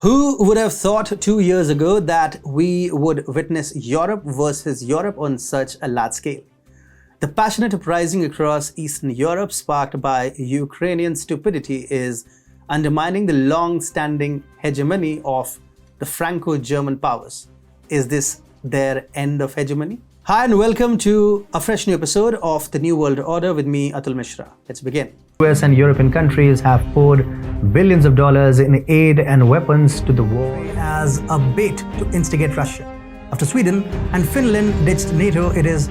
Who would have thought 2 years ago that we would witness Europe versus Europe on such a large scale? The passionate uprising across Eastern Europe sparked by Ukrainian stupidity is undermining the long-standing hegemony of the Franco-German powers. Is this their end of hegemony? Hi and welcome to a fresh new episode of The New World Order with me, Atul Mishra. Let's begin. US and European countries have poured billions of dollars in aid and weapons to the war as a bait to instigate Russia. After Sweden and Finland ditched NATO, it is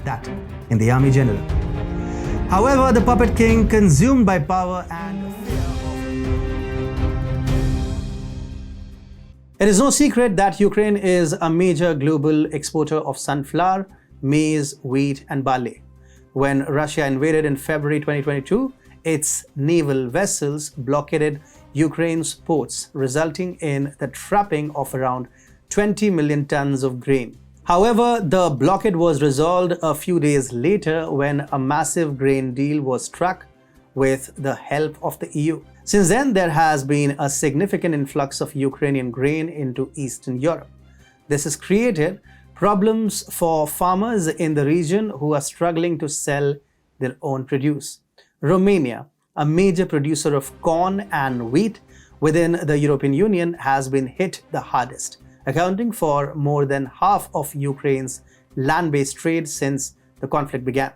that in the army general. However, the puppet king, consumed by power and fear It is no secret that Ukraine is a major global exporter of sunflower, maize, wheat, and barley. When Russia invaded in February 2022, its naval vessels blockaded Ukraine's ports, resulting in the trapping of around 20 million tons of grain. However, the blockade was resolved a few days later when a massive grain deal was struck with the help of the EU. Since then, there has been a significant influx of Ukrainian grain into Eastern Europe. This has created problems for farmers in the region who are struggling to sell their own produce. Romania, a major producer of corn and wheat within the European Union, has been hit the hardest, accounting for more than half of Ukraine's land-based trade since the conflict began.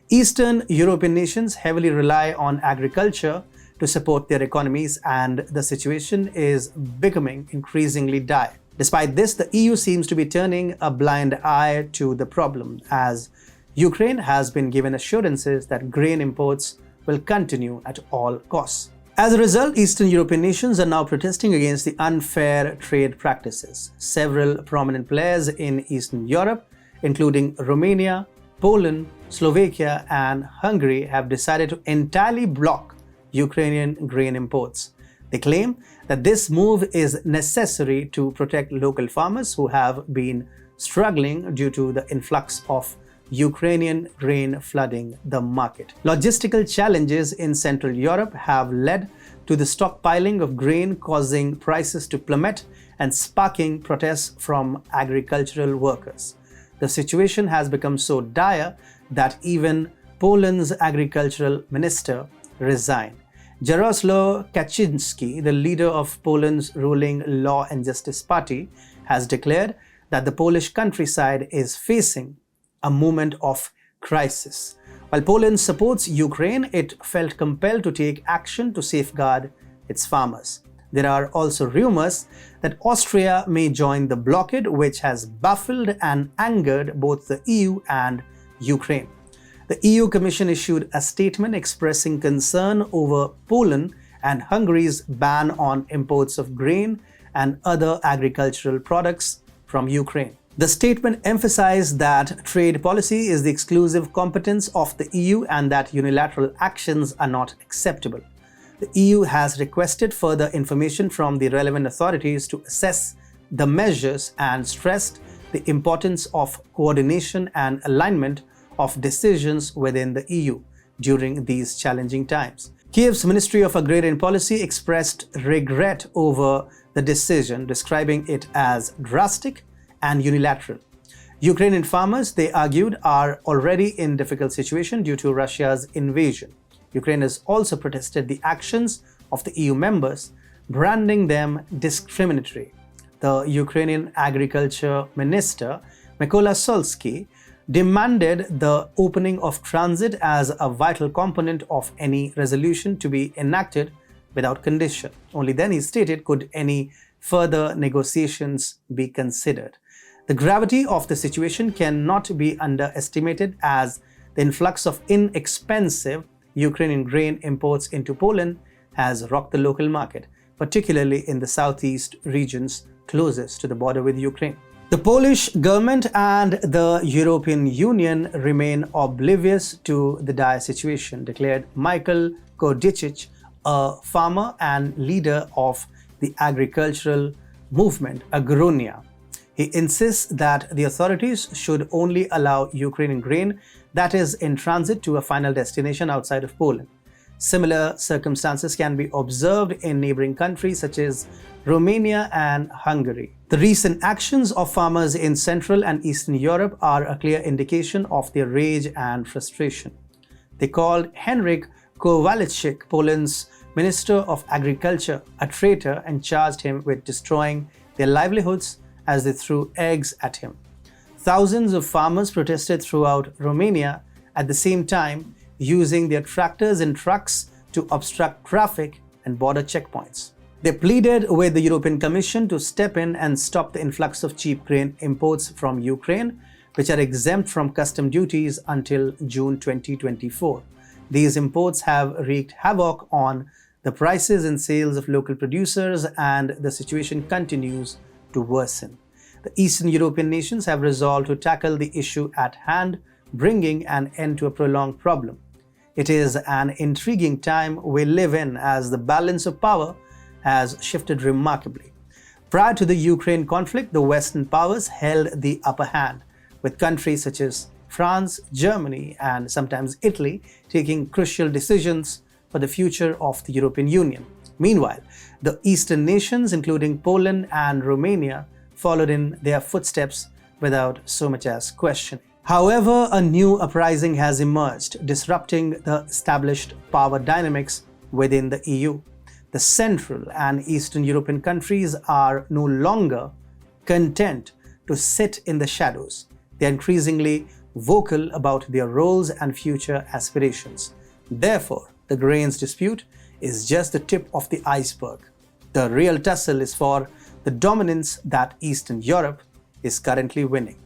Eastern European nations heavily rely on agriculture to support their economies, and the situation is becoming increasingly dire. Despite this, the EU seems to be turning a blind eye to the problem, as Ukraine has been given assurances that grain imports will continue at all costs. As a result, Eastern European nations are now protesting against the unfair trade practices. Several prominent players in Eastern Europe, including Romania, Poland, Slovakia, and Hungary, have decided to entirely block Ukrainian grain imports. They claim that this move is necessary to protect local farmers who have been struggling due to the influx of Ukrainian grain flooding the market. Logistical challenges in Central Europe have led to the stockpiling of grain, causing prices to plummet and sparking protests from agricultural workers. The situation has become so dire that even Poland's agricultural minister resigned. Jarosław Kaczynski, the leader of Poland's ruling Law and Justice Party, has declared that the Polish countryside is facing a moment of crisis. While Poland supports Ukraine, it felt compelled to take action to safeguard its farmers. There are also rumors that Austria may join the blockade, which has baffled and angered both the EU and Ukraine. The EU Commission issued a statement expressing concern over Poland and Hungary's ban on imports of grain and other agricultural products from Ukraine. The statement emphasized that trade policy is the exclusive competence of the EU and that unilateral actions are not acceptable. The EU has requested further information from the relevant authorities to assess the measures and stressed the importance of coordination and alignment of decisions within the EU during these challenging times. Kiev's Ministry of Agrarian Policy expressed regret over the decision, describing it as drastic and unilateral. Ukrainian farmers, they argued, are already in difficult situation due to Russia's invasion. Ukraine has also protested the actions of the EU members, branding them discriminatory. The Ukrainian Agriculture Minister, Mykola Solsky, demanded the opening of transit as a vital component of any resolution to be enacted without condition. Only then, he stated, could any further negotiations be considered. The gravity of the situation cannot be underestimated, as the influx of inexpensive Ukrainian grain imports into Poland has rocked the local market, particularly in the southeast regions closest to the border with Ukraine. The Polish government and the European Union remain oblivious to the dire situation, declared Michael Kordicic, a farmer and leader of the agricultural movement Agronia. He insists that the authorities should only allow Ukrainian grain that is in transit to a final destination outside of Poland. Similar circumstances can be observed in neighboring countries such as Romania and Hungary. The recent actions of farmers in Central and Eastern Europe are a clear indication of their rage and frustration. They called Henryk Kowalczyk, Poland's Minister of Agriculture, a traitor and charged him with destroying their livelihoods as they threw eggs at him. Thousands of farmers protested throughout Romania at the same time, using their tractors and trucks to obstruct traffic and border checkpoints. They pleaded with the European Commission to step in and stop the influx of cheap grain imports from Ukraine, which are exempt from custom duties until June 2024. These imports have wreaked havoc on the prices and sales of local producers, and the situation continues to worsen. The Eastern European nations have resolved to tackle the issue at hand, bringing an end to a prolonged problem. It is an intriguing time we live in, as the balance of power has shifted remarkably. Prior to the Ukraine conflict, the Western powers held the upper hand, with countries such as France, Germany, and sometimes Italy taking crucial decisions for the future of the European Union. Meanwhile, the Eastern nations, including Poland and Romania, followed in their footsteps without so much as questioning. However, a new uprising has emerged, disrupting the established power dynamics within the EU. The Central and Eastern European countries are no longer content to sit in the shadows. They are increasingly vocal about their roles and future aspirations. Therefore, the grains dispute is just the tip of the iceberg. The real tussle is for the dominance that Eastern Europe is currently winning.